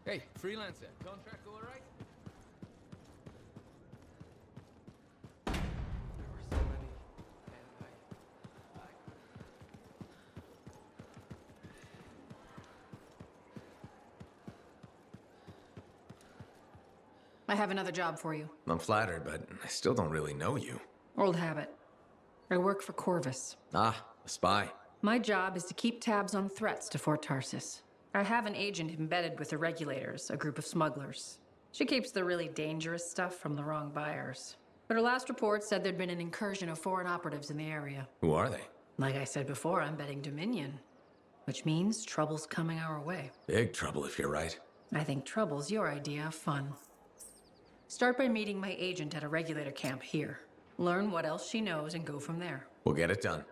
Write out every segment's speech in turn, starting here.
Hey, freelancer. Contract all right? There were so many, and I have another job for you. I'm flattered, but I still don't really know you. Old habit. I work for Corvus. Ah, a spy. My job is to keep tabs on threats to Fort Tarsis. I have an agent embedded with the regulators, a group of smugglers. She keeps the really dangerous stuff from the wrong buyers. But her last report said there'd been an incursion of foreign operatives in the area. Who are they? Like I said before, I'm betting Dominion. Which means trouble's coming our way. Big trouble if you're right. I think trouble's your idea of fun. Start by meeting my agent at a regulator camp here. Learn what else she knows and go from there. We'll get it done.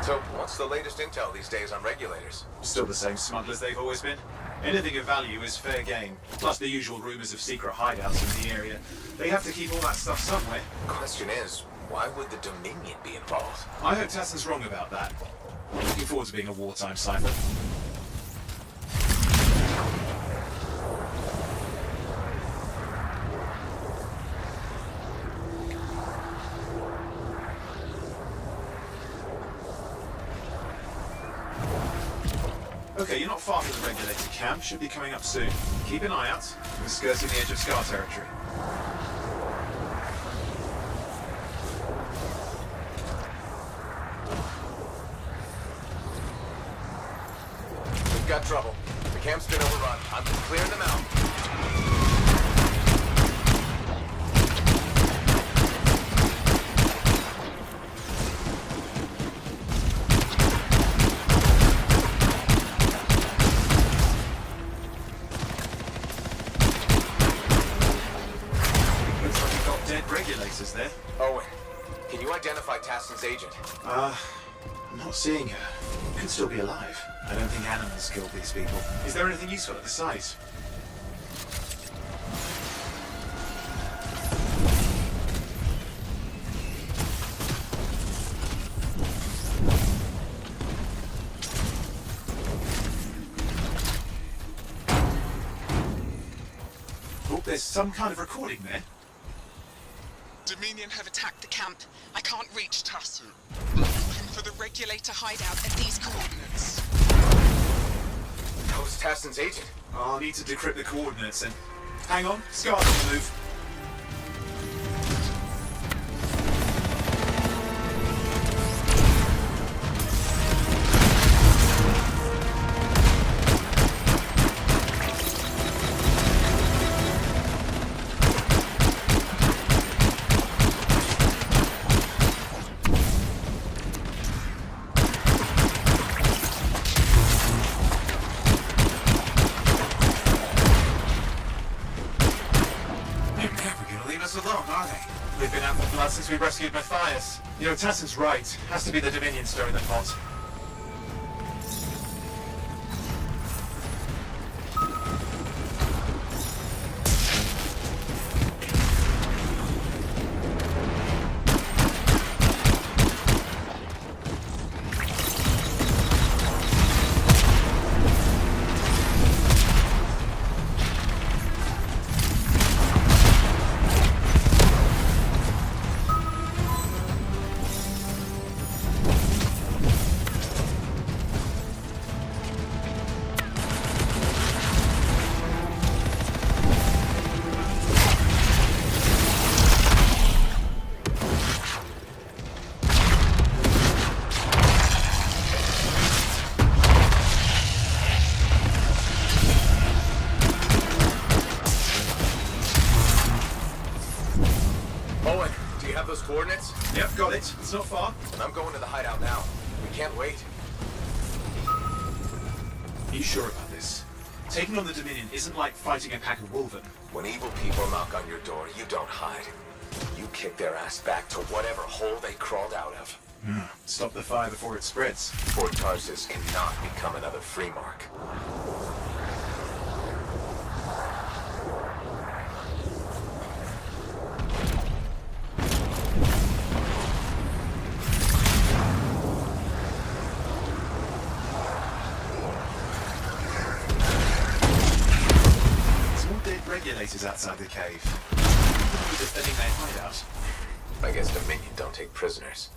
So, what's the latest intel these days on regulators? Still the same smugglers they've always been. Anything of value is fair game. Plus the usual rumors of secret hideouts in the area. They have to keep all that stuff somewhere. Question is, why would the Dominion be involved? I hope Tassin's wrong about that. I'm looking forward to being a wartime cipher. Okay, you're not far from the regulator camp. Should be coming up soon. Keep an eye out. We're skirting the edge of Scar territory. We've got trouble. The camp's been overrun. I'm clearing them out. Regulators there. Owen, can you identify Tassin's agent? I'm not seeing her. Could still be alive. I don't think animals killed these people. Is there anything useful at the site? Oh, there's some kind of recording there. Dominion have attacked the camp. I can't reach Tassu. I'm looking for the regulator hideout at these coordinates. Who's Tassin's agent? I'll need to decrypt the coordinates and... Hang on, Scar's on the move. They've been out for blood since we rescued Matthias. You know, Tassin's right. Has to be the Dominion stirring the pot. coordinates? Yep, got it. It's not far. And I'm going to the hideout now. We can't wait. Are you sure about this? Taking on the Dominion isn't like fighting a pack of wolven. When evil people knock on your door, you don't hide. You kick their ass back to whatever hole they crawled out of. Stop the fire before it spreads. Fort Tarsus cannot become another free mark. Small dead regulators outside the cave. People be defending their hideout. I guess Dominion don't take prisoners.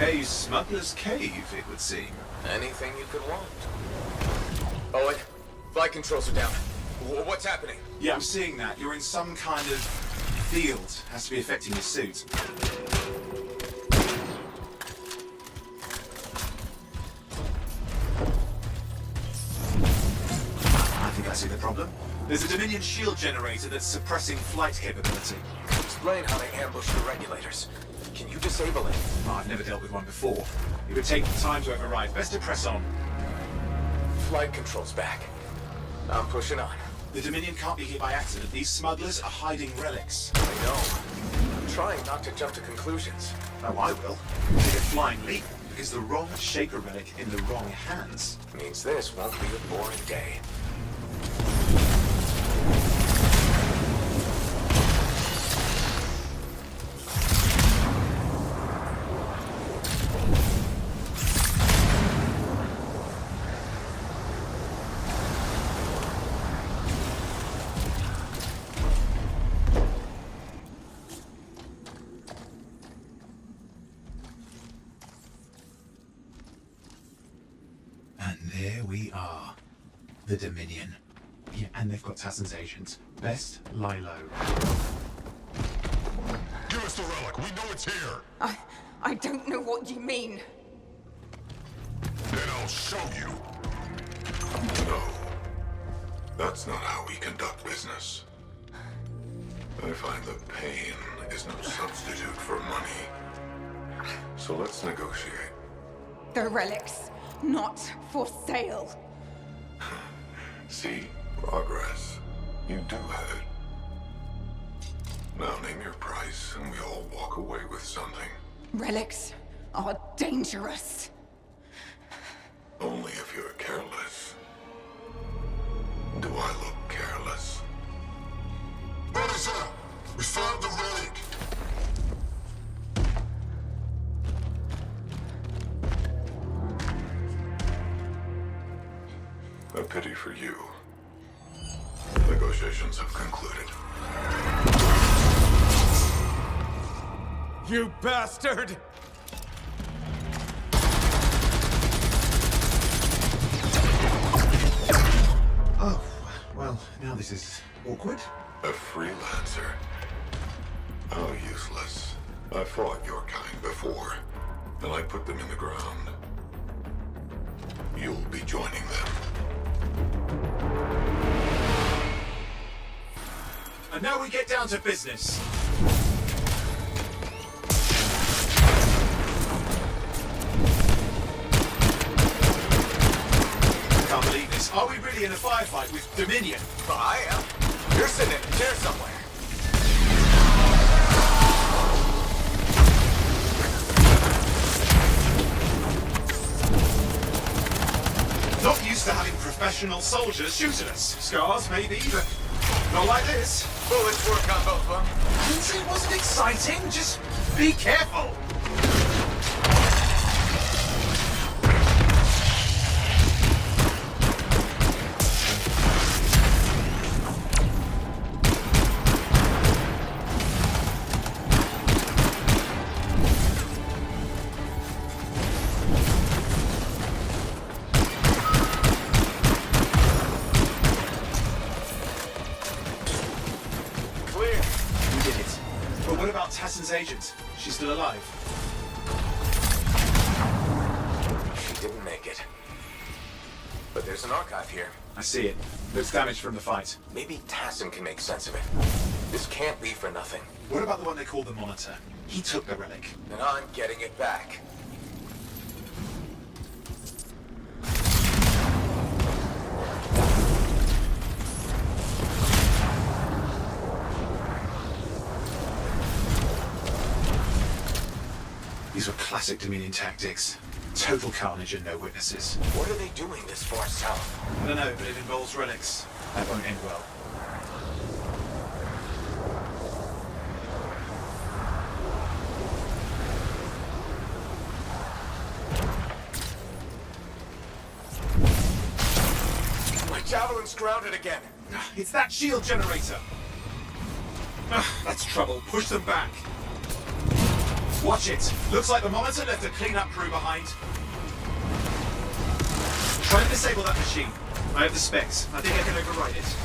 A smuggler's cave, it would seem. Anything you could want. Owen, flight controls are down. What's happening? Yeah, I'm seeing that. You're in some kind of field. Has to be affecting your suit. I think I see the problem. There's a Dominion shield generator that's suppressing flight capability. Explain how they ambush the regulators. Can you disable it? Oh, I've never dealt with one before. It would take time to override. Best to press on. Flight controls back. I'm pushing on. The Dominion can't be here by accident. These smugglers are hiding relics. I know. I'm trying not to jump to conclusions. Oh, I will. Take a flying leap, because the wrong Shaper relic in the wrong hands. Means this won't be a boring day. And there we are. The Dominion. Yeah, and they've got Tassin's agents. Best lie low. Give us the relic. We know it's here. I don't know what you mean. Then I'll show you. No. That's not how we conduct business. I find that pain is no substitute for money. So let's negotiate. The relics, not for sale. See, progress. You do have it. Now name your price and we all walk away with something. Relics are dangerous. Only if you're careless. Do I look careless? What is that? We found the relic. A pity for you. Negotiations have concluded. You bastard! Oh, well, now this is awkward. A freelancer. How useless. I fought your kind before, and I put them in the ground. You'll be joining them. And now we get down to business. I can't believe this. Are we really in a firefight with Dominion? I am. You're sitting in a chair somewhere. Not used to having professional soldiers shoot at us. Scars, maybe, but not like this. Bullets work on both of them. It wasn't exciting. Just be careful. did it. But what about Tassin's agent? She's still alive. She didn't make it. But there's an archive here. I see it. Looks damaged from the fight. Maybe Tassin can make sense of it. This can't be for nothing. What about the one they call the Monitor? He took the relic. Then I'm getting it back. These were classic Dominion tactics. Total carnage and no witnesses. What are they doing this far south? I don't know, but it involves relics. That won't end well. My javelin's grounded again. It's that shield generator. That's trouble. Push them back. Watch it. Looks like the Monitor left a cleanup crew behind. Try to disable that machine. I have the specs. I think I can override it.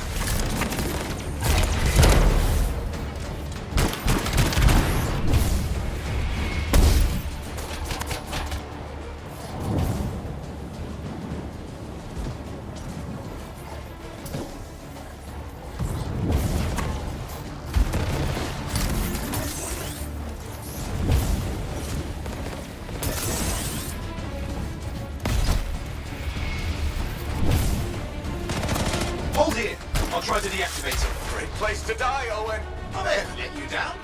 Hold here. I'll try to deactivate it. Great place to die, Owen. I may have let you down.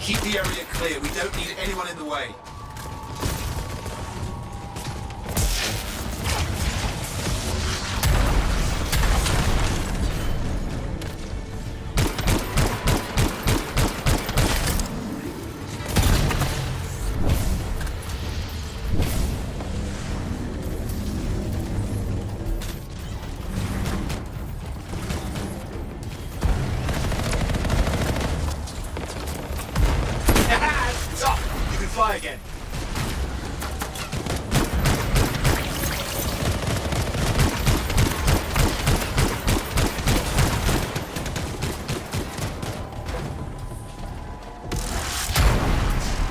Keep the area clear. We don't need anyone in the way. It's up! You can fly again.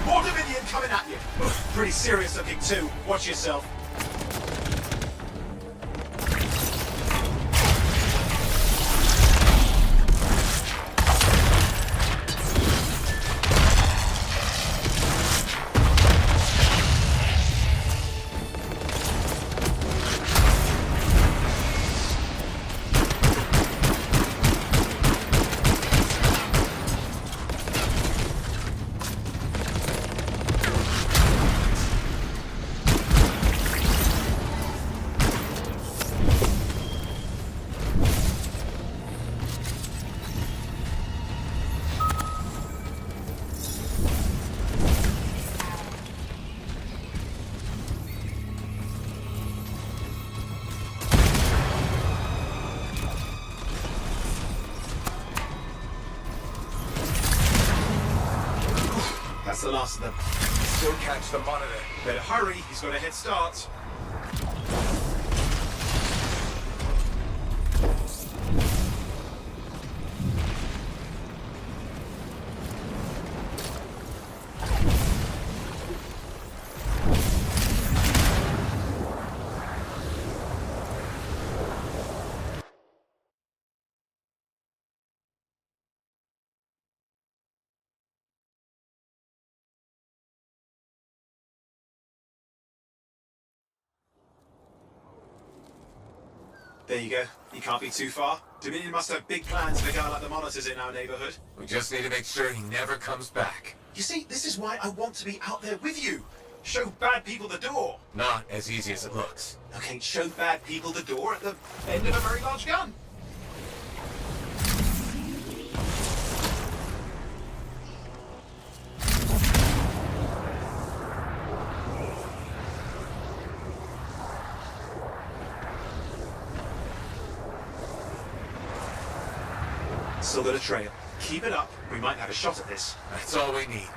More Dominion coming at you. Pretty serious looking too. Watch yourself. That's the last of them. Still catch the Monitor. Better hurry, he's got a head start. There you go. You can't be too far. Dominion must have big plans for a guy like the Monitors in our neighborhood. We just need to make sure he never comes back. You see, this is why I want to be out there with you. Show bad people the door. Not as easy as it looks. Okay, show bad people the door at the end of a very large gun. Still got a trail. Keep it up. We might have a shot at this. That's all we need.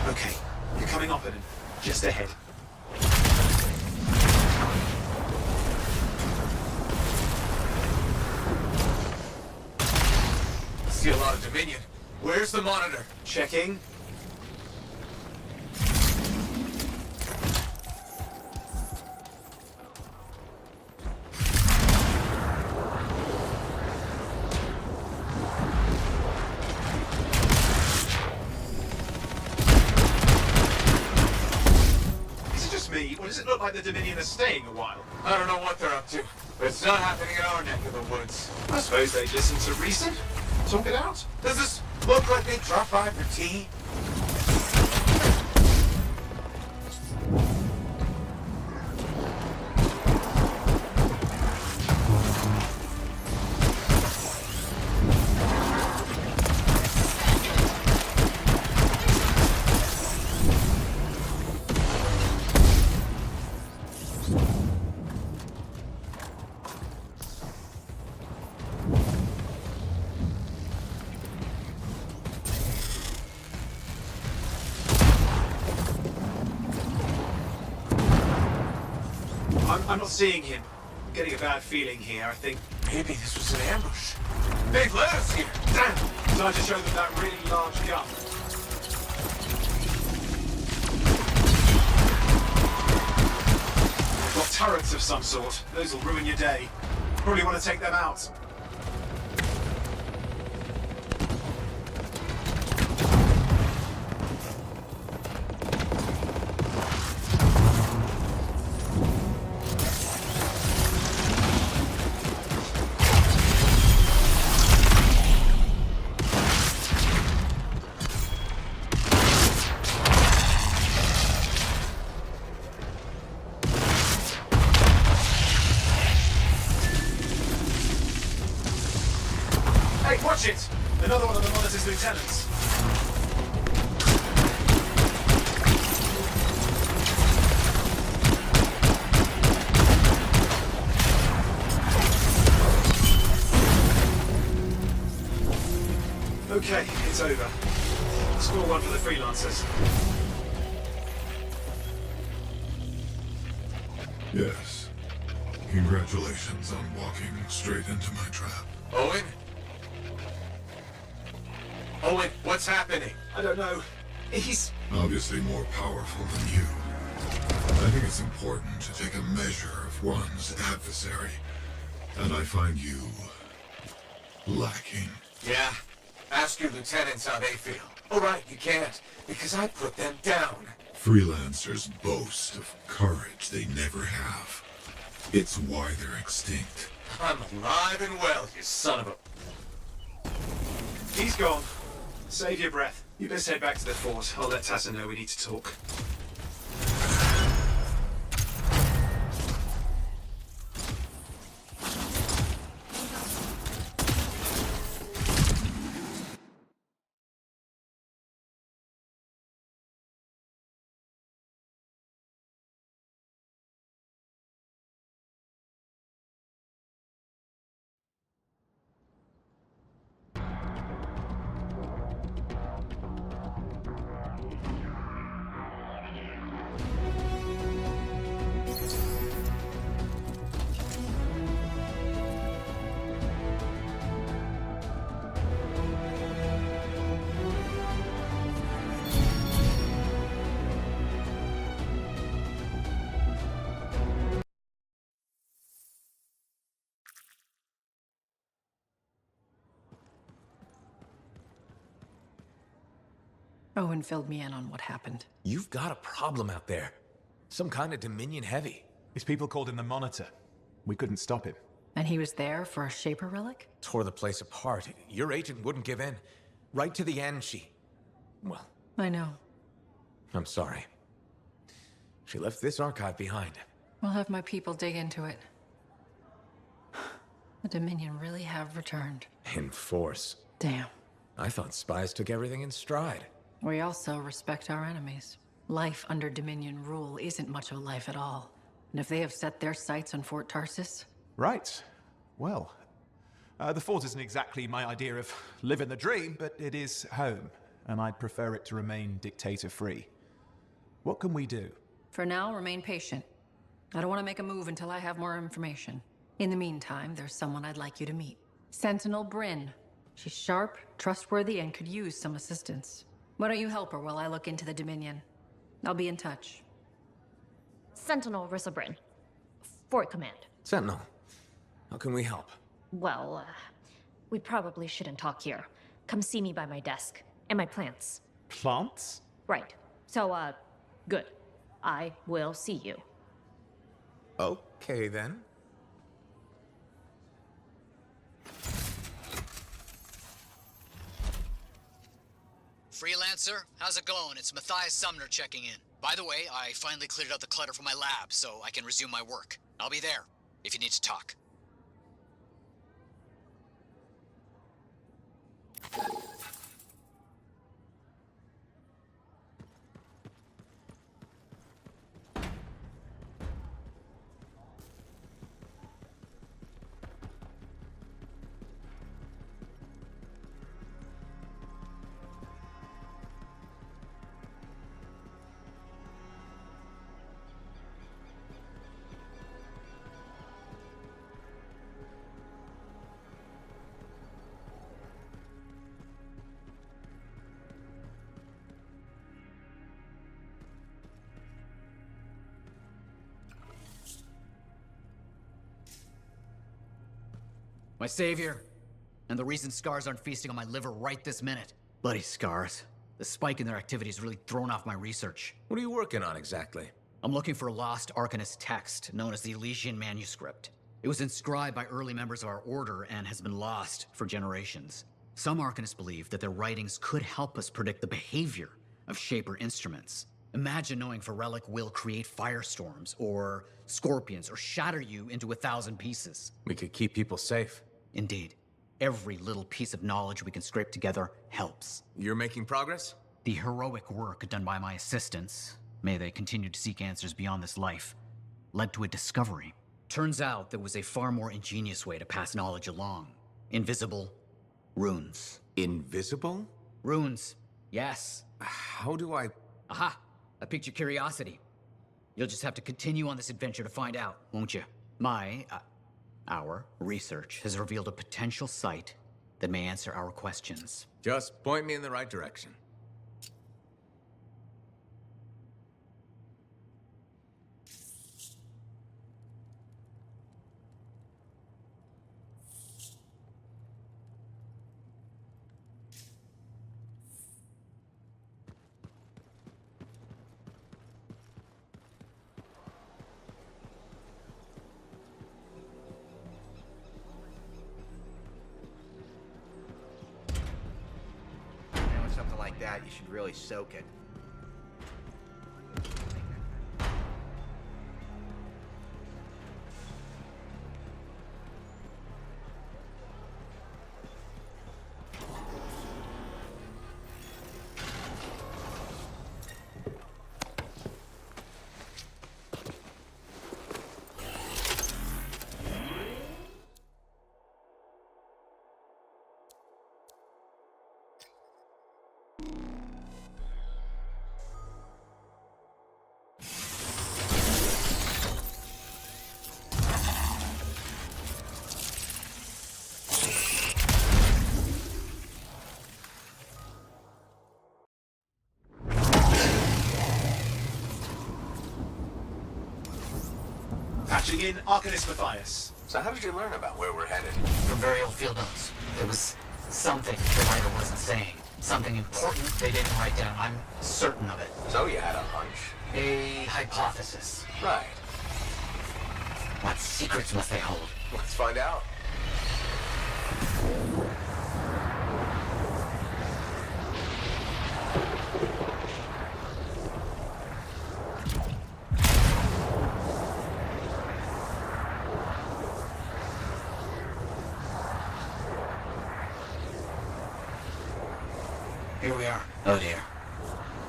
Okay, you're coming up at him. Just ahead. See a lot of Dominion. Where's the monitor? Checking. Is it just me, or does it look like the Dominion are staying a while? I don't know what they're up to, but it's not happening in our neck of the woods. I suppose they listen to reason. Talk it out. Does this look like they dropped by for tea? I'm not seeing him. I'm getting a bad feeling here, I think. Maybe this was an ambush. They've led us here. Damn! Time to show them that really large gun. Got turrets of some sort. Those will ruin your day. Probably want to take them out. Hey, watch it! Another one of the Monitor's lieutenants. Okay, it's over. Score one for the freelancers. Yes. Congratulations on walking straight into my trap. Owen? Owen, what's happening? I don't know. He's... Obviously more powerful than you. I think it's important to take a measure of one's adversary. And I find you... lacking. Yeah. Ask your lieutenants how they feel. Oh, right, you can't, because I put them down. Freelancers boast of courage they never have. It's why they're extinct. I'm alive and well, you son of a... He's gone. Save your breath. You best head back to the fort. I'll let Tassa know we need to talk. Owen filled me in on what happened. You've got a problem out there. Some kind of Dominion heavy. His people called him the Monitor. We couldn't stop him. And he was there for a Shaper relic? Tore the place apart. Your agent wouldn't give in. Right to the end, well, I know. I'm sorry. She left this archive behind. We'll have my people dig into it. The Dominion really have returned. In force. Damn. I thought spies took everything in stride. We also respect our enemies. Life under Dominion rule isn't much of a life at all. And if they have set their sights on Fort Tarsis... Right. Well, the fort isn't exactly my idea of living the dream, but it is home, and I'd prefer it to remain dictator-free. What can we do? For now, remain patient. I don't want to make a move until I have more information. In the meantime, there's someone I'd like you to meet. Sentinel Bryn. She's sharp, trustworthy, and could use some assistance. Why don't you help her while I look into the Dominion? I'll be in touch. Sentinel Rissa Bryn. Fort Command. Sentinel, how can we help? Well, we probably shouldn't talk here. Come see me by my desk. And my plants. Plants? Right. So, good. I will see you. Okay, then. Freelancer, how's it going? It's Matthias Sumner checking in. By the way, I finally cleared out the clutter from my lab, so I can resume my work. I'll be there, if you need to talk. My savior, and the reason scars aren't feasting on my liver right this minute. Bloody scars. The spike in their activity has really thrown off my research. What are you working on exactly? I'm looking for a lost Arcanist text known as the Elysian Manuscript. It was inscribed by early members of our order and has been lost for generations. Some Arcanists believe that their writings could help us predict the behavior of Shaper instruments. Imagine knowing if a relic will create firestorms, or scorpions, or shatter you into 1,000 pieces. We could keep people safe. Indeed. Every little piece of knowledge we can scrape together helps. You're making progress? The heroic work done by my assistants, may they continue to seek answers beyond this life, led to a discovery. Turns out there was a far more ingenious way to pass knowledge along. Invisible runes. Invisible? Runes, yes. How do I... Aha! I piqued your curiosity. You'll just have to continue on this adventure to find out, won't you? Our research has revealed a potential site that may answer our questions. Just point me in the right direction. Something like that, you should really soak it. Patching in Arcanist Matthias. So how did you learn about where we're headed? From very old field notes. There was something the writer wasn't saying. Something important they didn't write down. I'm certain of it. So you had a hunch. A hypothesis. Right. What secrets must they hold? Let's find out. Here we are. Oh dear.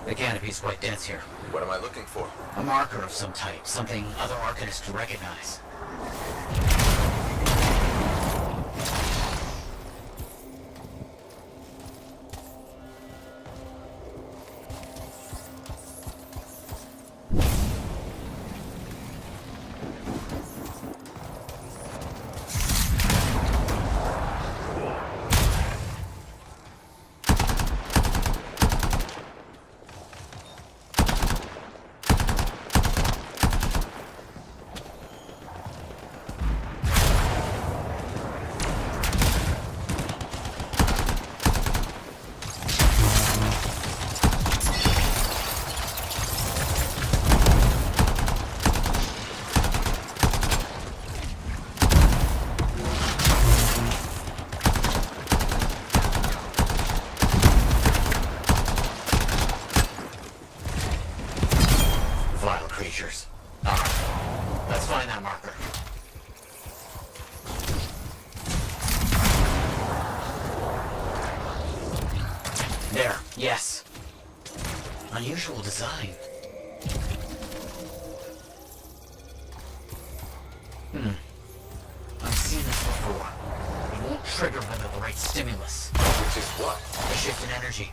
The canopy's quite dense here. What am I looking for? A marker of some type, something other Arcanists could recognize. Let's find that marker. There, yes. Unusual design. I've seen this before. It won't trigger without the right stimulus. Which is what? A shift in energy.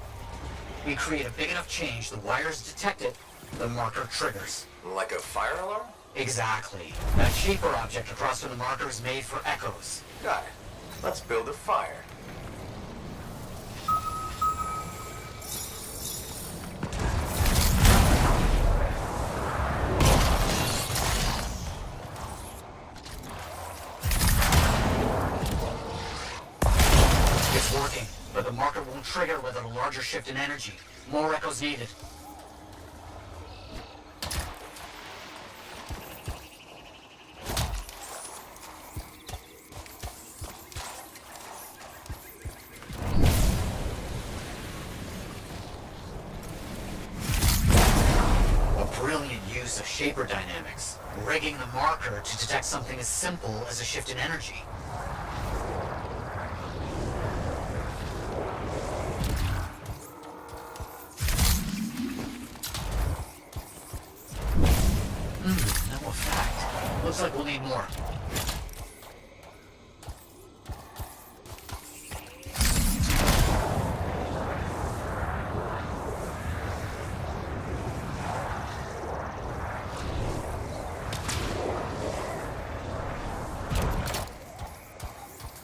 We create a big enough change, the wires detect it, the marker triggers. Like a fire alarm? Exactly. That shaper object across from the marker is made for echoes. Got it. Let's build a fire. It's working, but the marker won't trigger without a larger shift in energy. More echoes needed. Brilliant use of shaper dynamics, rigging the marker to detect something as simple as a shift in energy. No effect. Looks like we'll need more.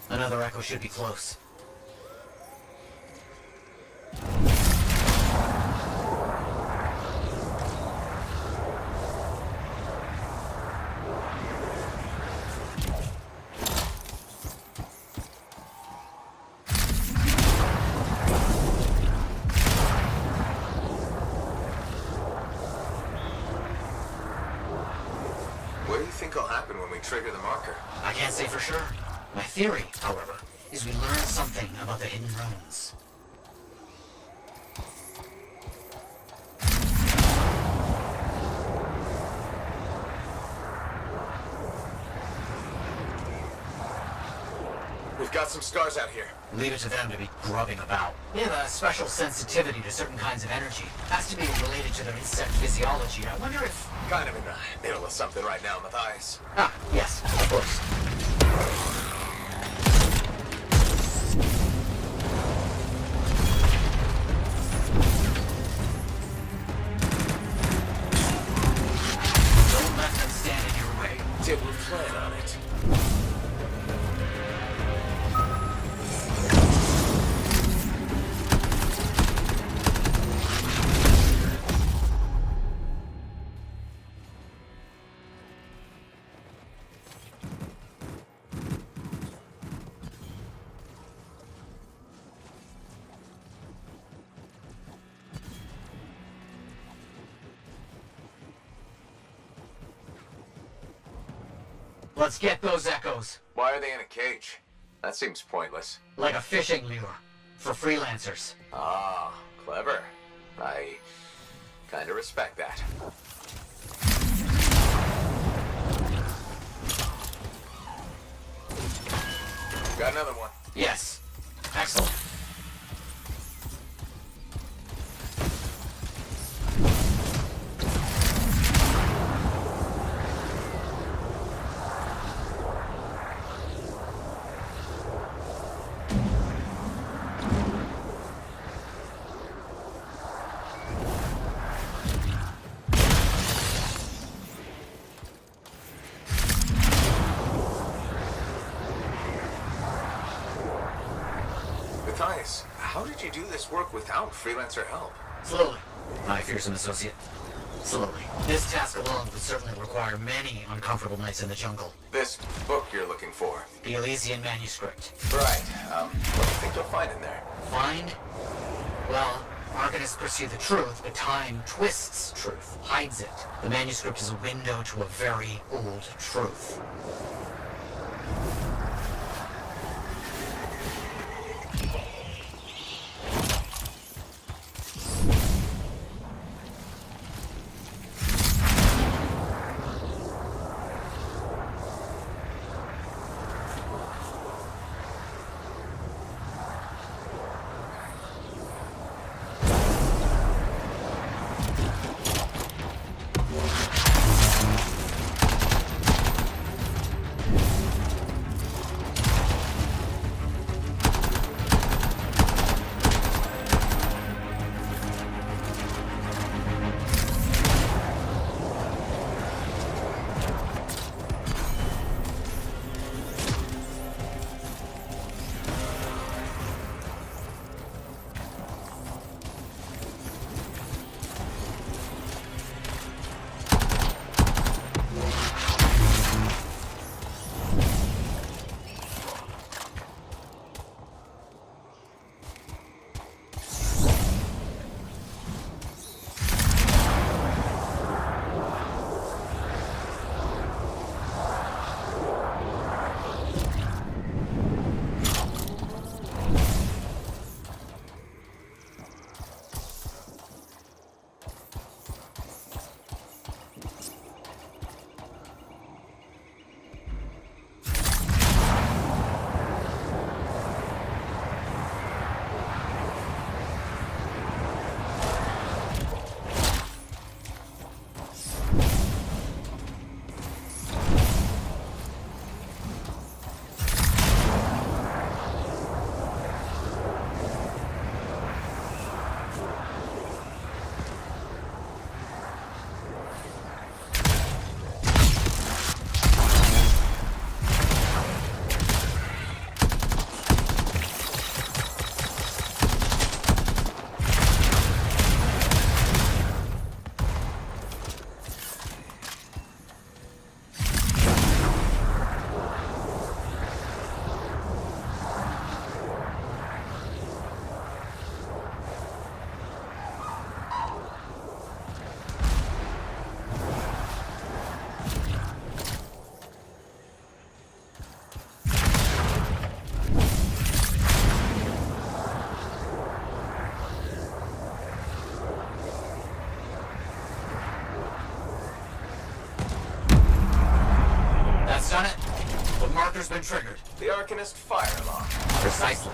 Another echo should be close. What do you think will happen when we trigger the marker? I can't say for sure. My theory, however, is we learn something about the hidden runes. We've got some scars out here. Leave it to them to be grubbing about. They have a special sensitivity to certain kinds of energy. Has to be related to their insect physiology. I wonder if... Kind of in the middle of something right now, Matthias. Ah, yes, of course. Don't let them stand in your way. Didn't plan on it. Let's get those echoes. Why are they in a cage? That seems pointless. Like a fishing lure. For freelancers. Ah, clever. I kinda respect that. Got another one. Yes. Excellent. curious. How did you do this work without freelancer help? Slowly, my fearsome associate. Slowly. This task alone would certainly require many uncomfortable nights in the jungle. This book you're looking for? The Elysian manuscript. Right. What do you think you'll find in there? Find? Well, Arcanists pursue the truth, but time twists truth, hides it. The manuscript is a window to a very old truth. Done it. The marker's been triggered. The Arcanist fire alarm. Precisely.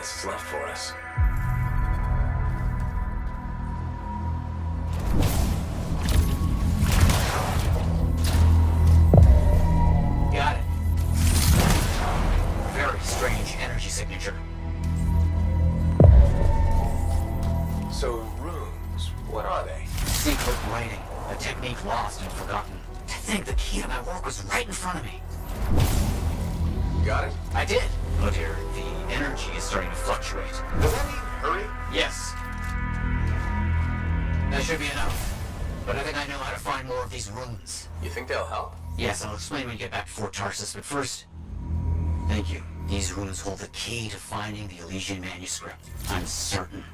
else is left for us. Got it. Very strange energy signature. So, runes, what are they? Secret writing, a technique lost and forgotten. To think the key to my work was right in front of me. Got it? I did. Look here, the energy is starting to fluctuate. Does that mean hurry? Yes. That should be enough. But I think I know how to find more of these runes. You think they'll help? Yes, I'll explain when we get back to Fort Tarsus, but first... Thank you. These runes hold the key to finding the Elysian manuscript. I'm certain.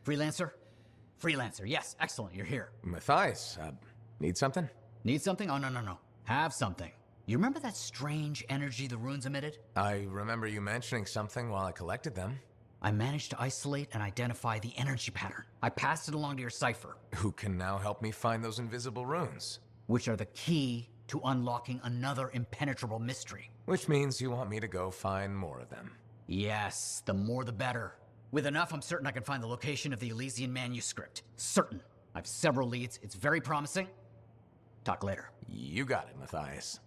Freelancer? Freelancer, yes, excellent, you're here. Matthias, need something? Need something? Oh, no. Have something. You remember that strange energy the runes emitted? I remember you mentioning something while I collected them. I managed to isolate and identify the energy pattern. I passed it along to your cipher. Who can now help me find those invisible runes? Which are the key to unlocking another impenetrable mystery. Which means you want me to go find more of them. Yes, the more the better. With enough, I'm certain I can find the location of the Elysian manuscript. Certain. I've several leads. It's very promising. Talk later. You got it, Matthias.